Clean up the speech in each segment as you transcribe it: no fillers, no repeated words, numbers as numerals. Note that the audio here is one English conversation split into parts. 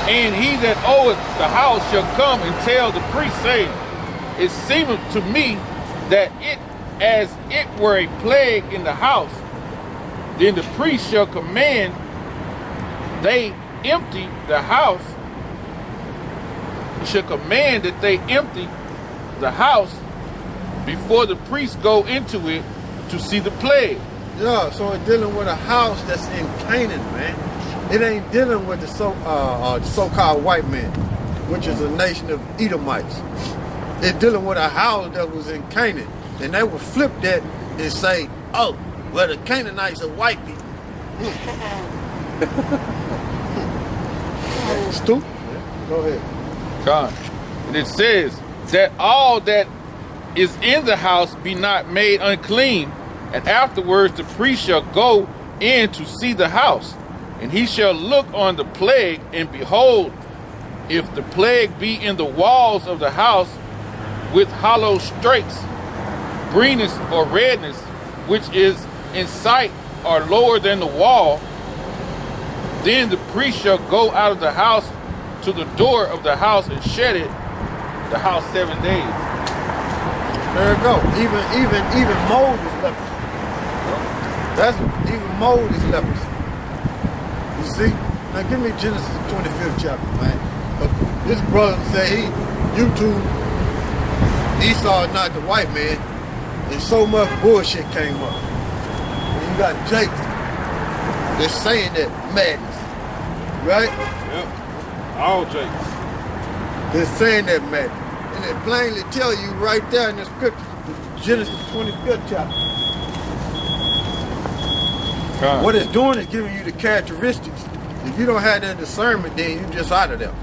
And he that oweth the house shall come and tell the priest, saying, it seemeth to me that it as it were a plague in the house. Then the priest shall command they empty the house. He shall command that they empty the house before the priest go into it to see the plague. Yeah, so it's dealing with a house that's in Canaan, man. It ain't dealing with the so-called white man, which is a nation of Edomites. It's dealing with a house that was in Canaan. And they would flip that and say, oh, well, the Canaanites are white people. Stupid. Go ahead. God. And it says that all that is in the house be not made unclean, and afterwards the priest shall go in to see the house, and he shall look on the plague, and behold, if the plague be in the walls of the house with hollow strakes, greenness or redness, which is in sight or lower than the wall, then the priest shall go out of the house to the door of the house and shed it the house 7 days. There you go. Even mold is leprosy. Even mold is leprosy. You see? Now give me Genesis 25th chapter, man. This brother said YouTube, Esau is not the white man, and so much bullshit came up. And you got Jake that's saying that madness, right? Yep. All Jakes. They're saying that madness. And it plainly tell you right there in the scripture, Genesis 25th chapter. God. What it's doing is giving you the characteristics. If you don't have that discernment, then you just out of there.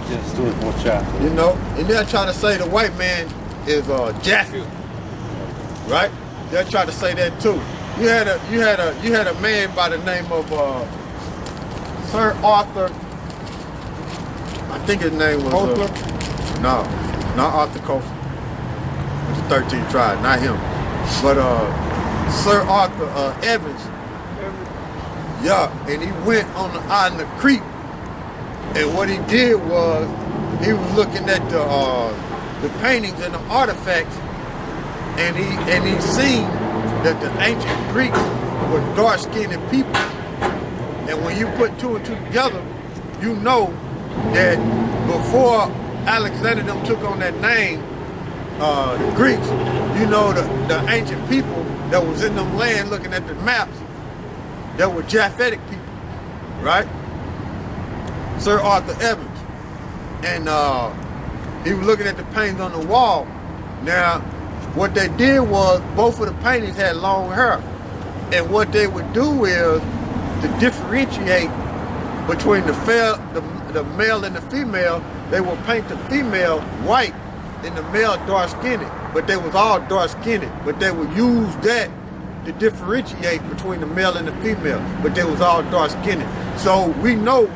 Just 24th chapter. You know? And they're trying to say the white man is Japheth. Right? They're trying to say that too. You had a man by the name of Sir Arthur. I think his name was no, not Arthur Coulter. It's the 13th tribe, not him. But Sir Arthur Evans. Yeah, and he went on the island of Crete. And what he did was he was looking at the paintings and the artifacts, and he seen that the ancient Greeks were dark-skinned people. And when you put two and two together, you know that before Alexander them took on that name, the Greeks, you know the ancient people that was in them land looking at the maps, that were Japhetic people, right? Sir Arthur Evans. And he was looking at the paintings on the wall. Now, what they did was both of the paintings had long hair. And what they would do is to differentiate between the male and the female, they would paint the female white and the male dark-skinned. But they was all dark-skinned. But they would use that to differentiate between the male and the female. But they was all dark-skinned. So we know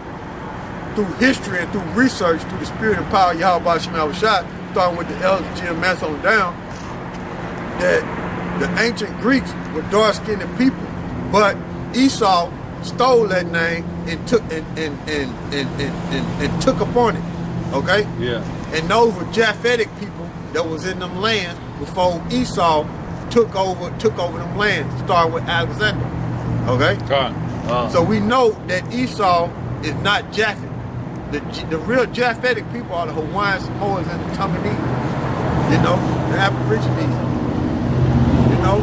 through history and through research, through the spirit and power of Yahweh Shema Shot, starting with the elders Jim Mass on down, that the ancient Greeks were dark-skinned people. But Esau stole that name and took and took upon it. Okay? Yeah. And those were Japhetic people that was in them lands before Esau took over them lands, starting with Alexander. Okay? God. So we know that Esau is not Japhet. The real Japhetic people are the Hawaiian Samoans and the Tamanese. You know, the Aborigines. You know,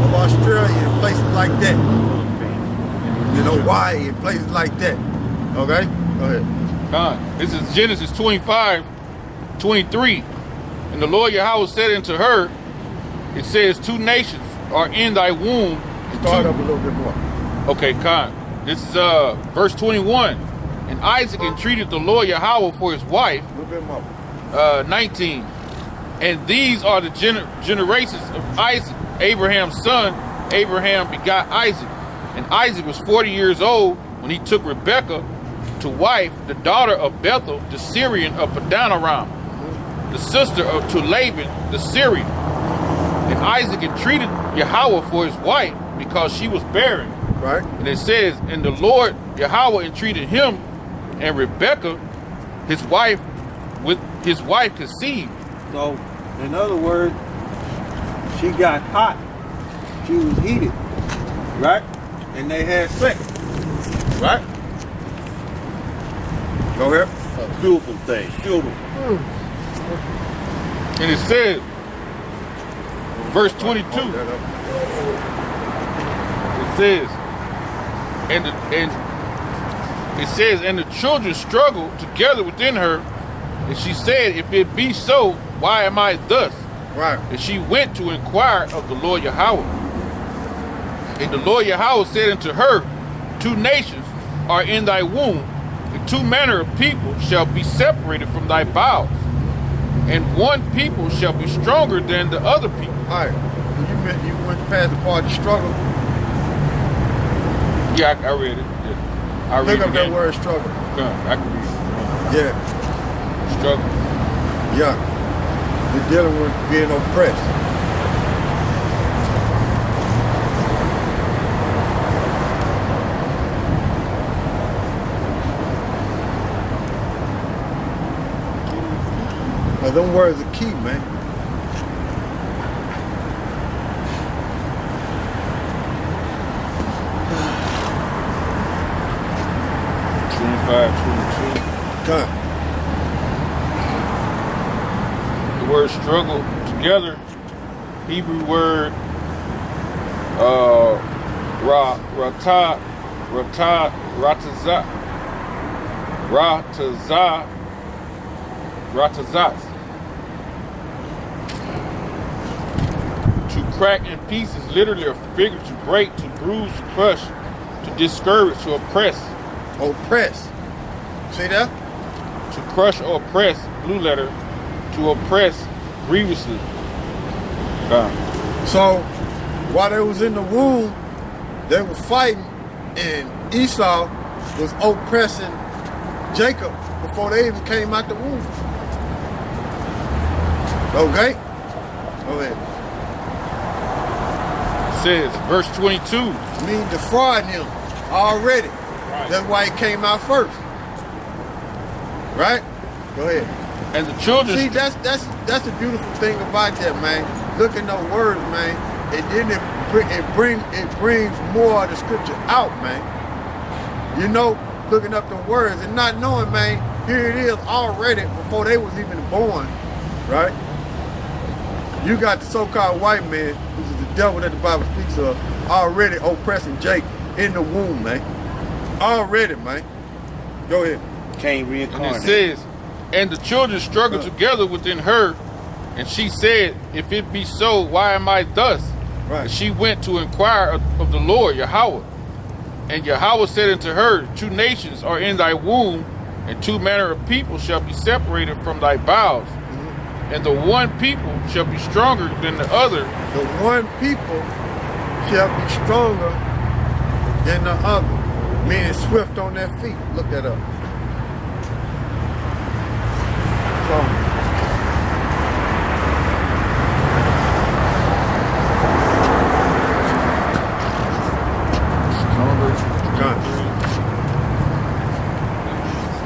of Australia and places like that. You know, Hawaii and places like that. Okay? Go ahead. God. This is Genesis 25:23. And the Lord Yahweh said unto her, it says, 2 nations are in thy womb. Start up a little bit more. Okay, God. This is verse 21. And Isaac entreated the Lord Yahweh for his wife. A little bit more. 19. And these are the generations of Isaac, Abraham's son. Abraham begot Isaac. And Isaac was 40 years old when he took Rebekah to wife, the daughter of Bethel, the Syrian of Padanaram, the sister to Laban, the Syrian. And Isaac entreated Yahweh for his wife because she was barren. Right. And it says, and the Lord Yahweh entreated him and Rebekah, his wife conceived. So, in other words, she got hot. She was heated, right? And they had sex, right? Go ahead. A beautiful thing, beautiful. And it says, verse 22, it says, and the children struggled together within her, and she said, if it be so, why am I thus? Right. And she went to inquire of the Lord Yahweh. And the Lord Yahweh said unto her, 2 nations are in thy womb, and 2 manner of people shall be separated from thy bowels, and one people shall be stronger than the other people. All right. You went past the part of struggle. Yeah, I read it. Yeah. I read Look it up that again. word struggle. I can read it. Yeah. Struggle. Yeah. You're dealing with being oppressed. Now, them words are key, man. Come. The word struggle together, Hebrew word ratazat. To crack in pieces, literally or figure, to break, to bruise, to crush, to discourage, to oppress. Oppress. See that? To crush or oppress, blue letter, to oppress grievously. So, while they was in the womb, they were fighting, and Esau was oppressing Jacob before they even came out the womb. Okay? Go ahead. It says, verse 22. Mean defrauding him already. Right. That's why he came out first. Right? Go ahead. And the children. See, that's the beautiful thing about that, man. Look at those words, man. And then it brings more of the scripture out, man. You know, looking up the words and not knowing, man, here it is already before they was even born, right? You got the so-called white man, which is the devil that the Bible speaks of, already oppressing Jake in the womb, man. Already, man. Go ahead. Can't And reincarnate. it says, and the children struggled together within her, and she said, if it be so, why am I thus? Right. And she went to inquire of the Lord Yahweh. And Yahweh said unto her, 2 nations are in thy womb, and 2 manner of people shall be separated from thy bowels. And the one people shall be stronger than the other. The one people shall be stronger than the other, meaning swift on their feet. Look that up.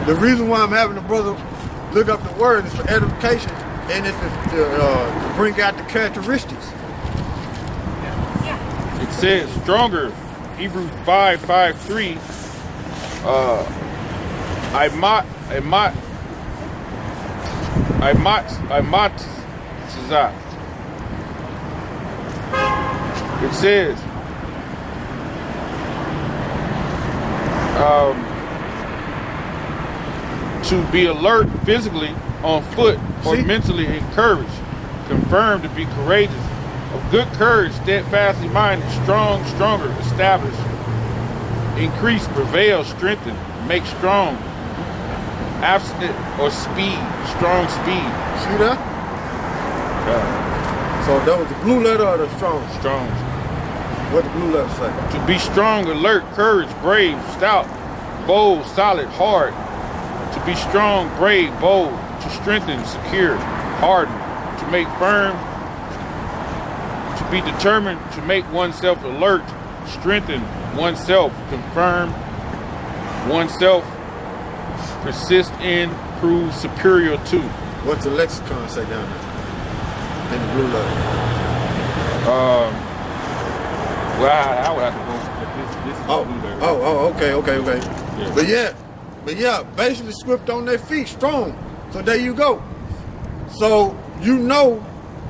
The reason why I'm having the brother look up the word is for edification, and it's to bring out the characteristics. It says stronger, Hebrews 5:3. It says to be alert physically, on foot, or mentally encouraged, confirmed to be courageous, of good courage, steadfastly minded, strong, stronger, established, increase, prevail, strengthen, make strong, abstinent or speed, strong speed. See that? So that was the blue letter or the strong? Strong. What the blue letter say? To be strong, alert, courage, brave, stout, bold, solid, hard. To be strong, brave, bold, to strengthen, secure, harden, to make firm, to be determined, to make oneself alert, strengthen oneself, confirm oneself, persist in, prove superior to. What's the lexicon say down there? In the blue letter. Well, I would have to go. This is blue letter. Okay. Yeah. But yeah, basically swift on their feet, strong. So there you go. So you know,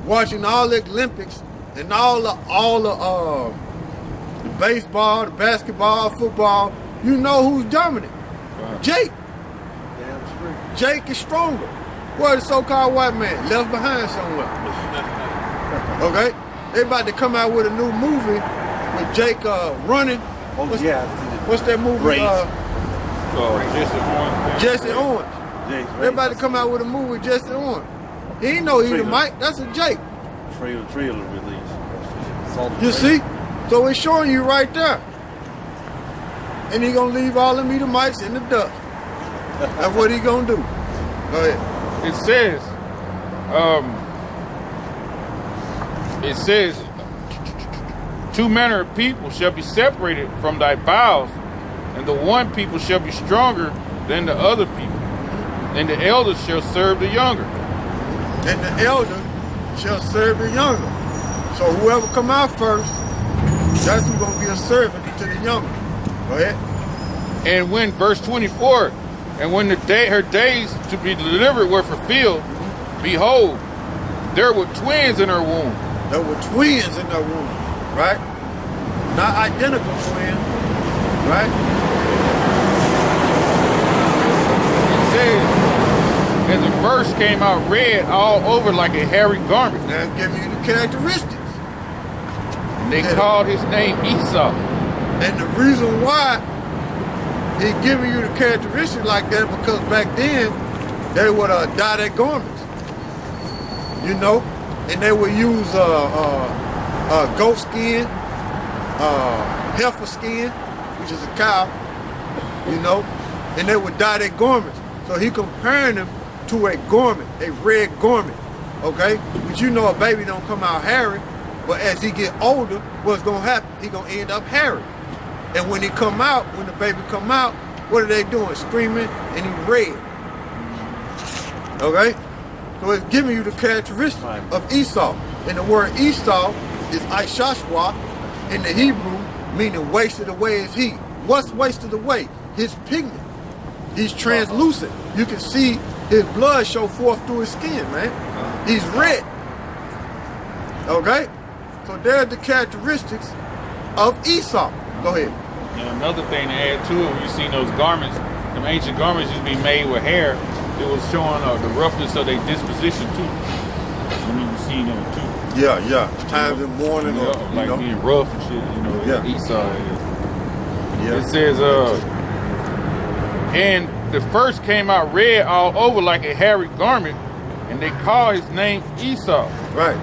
watching all the Olympics and all the baseball, the basketball, football, you know who's dominant. Right. Jake. Damn straight. Jake is stronger. What is the so-called white man? Left behind somewhere. Okay? They about to come out with a new movie with Jake running. Oh, What's yeah. What's that movie? Race. Jesse Owens. Jesse Owens. They about to come out with a movie with Jesse Owens. He ain't no either, Mike. That's a Jake. Trailer release. You see? So it's showing you right there. And he gonna leave all them Edomites in the dust. That's what he gonna do. Go ahead. It says, two manner of people shall be separated from thy bowels, and the one people shall be stronger than the other people, and the elder shall serve the younger. And the elder shall serve the younger. So whoever come out first, that's who's gonna be a servant to the younger. Go ahead. And when, verse 24, and when her days to be delivered were fulfilled, behold, there were twins in her womb. There were twins in their womb, right? Not identical twins, right? It says, and the first came out red all over like a hairy garment. That's giving you the characteristics. And they called his name Esau. And the reason why he giving you the characteristics like that, because back then they would dye their garments, you know, and they would use goat skin, heifer skin, which is a cow, you know, and they would dye their garments. So he comparing them to a garment, a red garment, okay? But you know a baby don't come out hairy, but as he get older, what's gonna happen? He gonna end up hairy. And when he come out, when the baby come out, what are they doing? Screaming, and he red. Okay? So it's giving you the characteristics of Esau. And the word Esau is Ishashwa in the Hebrew, meaning wasted away is he. What's wasted away? His pigment. He's translucent. You can see his blood show forth through his skin, man. He's red. Okay? So there's the characteristics of Esau. Go ahead. And another thing to add to it, when you see those garments, them ancient garments used to be made with hair, it was showing the roughness of their disposition too. When you see them too. Yeah. Times in mourning, or like being rough and shit, you know, Yeah. Esau is. Yeah. It says, and the first came out red all over like a hairy garment, and they called his name Esau. Right.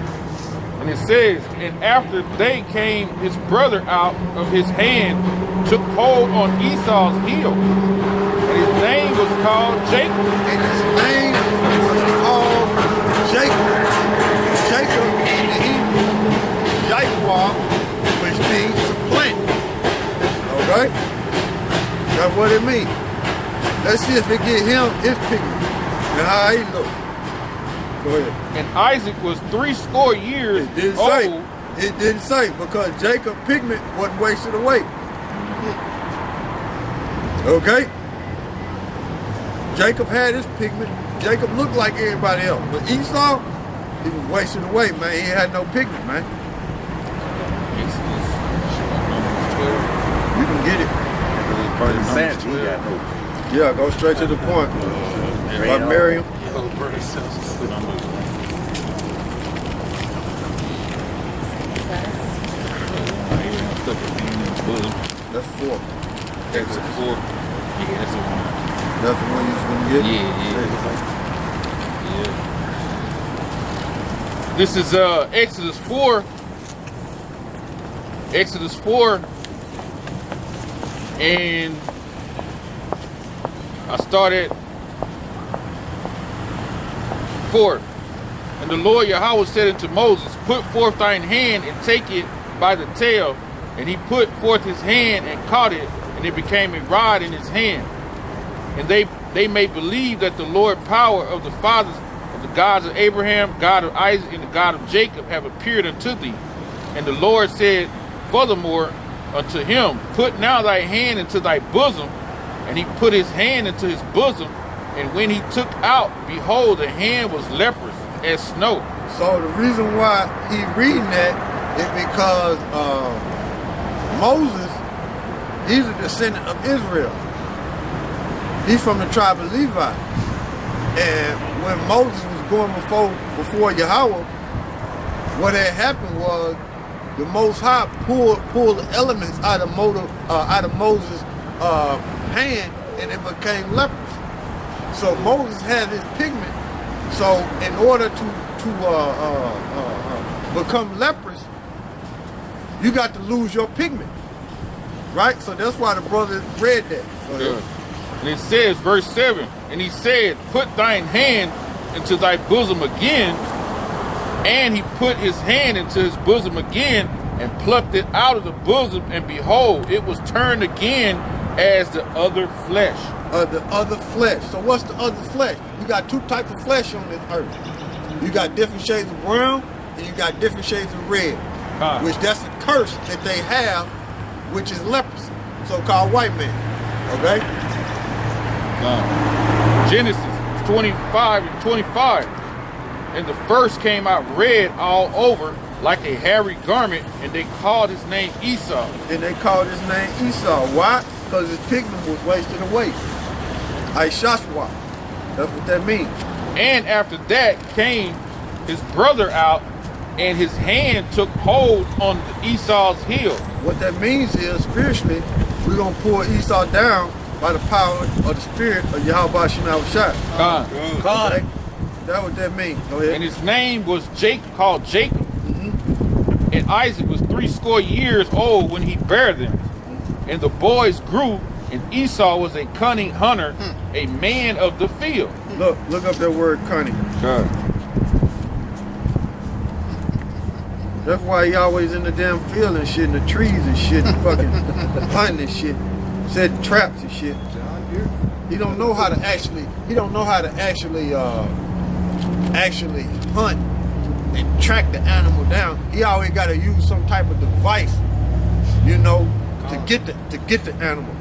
And it says, and after they came, his brother out of his hand took hold on Esau's heel. And his name was called Jacob. And his name was called Jacob. Jacob in the Hebrew, Yahweh, which means supplant. Okay? That's what it means. Let's see if it get him his pigment and how he look. Go ahead. And Isaac was 80 years It didn't old. say. It didn't say because Jacob pigment wasn't wasted away. Okay? Jacob had his pigment. Jacob looked like everybody else. But Esau, he was wasted away, man. He had no pigment, man. You can get it. Yeah, go straight to the point. Like Miriam. That's 4. Exodus 4. Yeah, that's the one. That's the one you was gonna get? Yeah. This is Exodus 4. Exodus 4. And I started 4. And the Lord Yahweh said unto Moses, put forth thine hand and take it by the tail. And he put forth his hand and caught it, and it became a rod in his hand. And they they may believe that the Lord power of the fathers of the gods of Abraham, God of Isaac, and the God of Jacob have appeared unto thee. And the Lord said furthermore unto him, put now thy hand into thy bosom. And he put his hand into his bosom, and when he took out, behold, the hand was leprous as snow. So the reason why he reading that is because Moses, he's a descendant of Israel. He's from the tribe of Levi. And when Moses was going before Yahweh, what had happened was the Most High pulled the elements out of Moses' hand, and it became leprous. So Moses had his pigment. So in order to become leprous, you got to lose your pigment, right? So that's why the brother read that. Yeah. And it says, verse 7, and he said, put thine hand into thy bosom again. And he put his hand into his bosom again, and plucked it out of the bosom, and behold, it was turned again as the other flesh. The other flesh. So what's the other flesh? You got two types of flesh on this earth. You got different shades of brown, and you got different shades of red. Which that's a curse that they have, which is leprosy. So-called white man. Okay? Genesis 25 and 25. And the first came out red all over like a hairy garment, and they called his name Esau. And they called his name Esau. Why? Because his pigment was wasted away. Aishashwa. That's what that means. And after that came his brother out, and his hand took hold on Esau's heel. What that means is, spiritually, we're going to pull Esau down by the power of the spirit of Yahweh Shema Shai. Okay? That's what that means. Go ahead. And his name was called Jacob. And Isaac was 80 years old when he bare them. And the boys grew, and Esau was a cunning hunter, a man of the field. Look up that word cunning. That's why he always in the damn field and shit, in the trees and shit, and fucking hunting and shit, setting traps and shit. He don't know how to actually hunt and track the animal down. He always got to use some type of device, you know, to get the animal.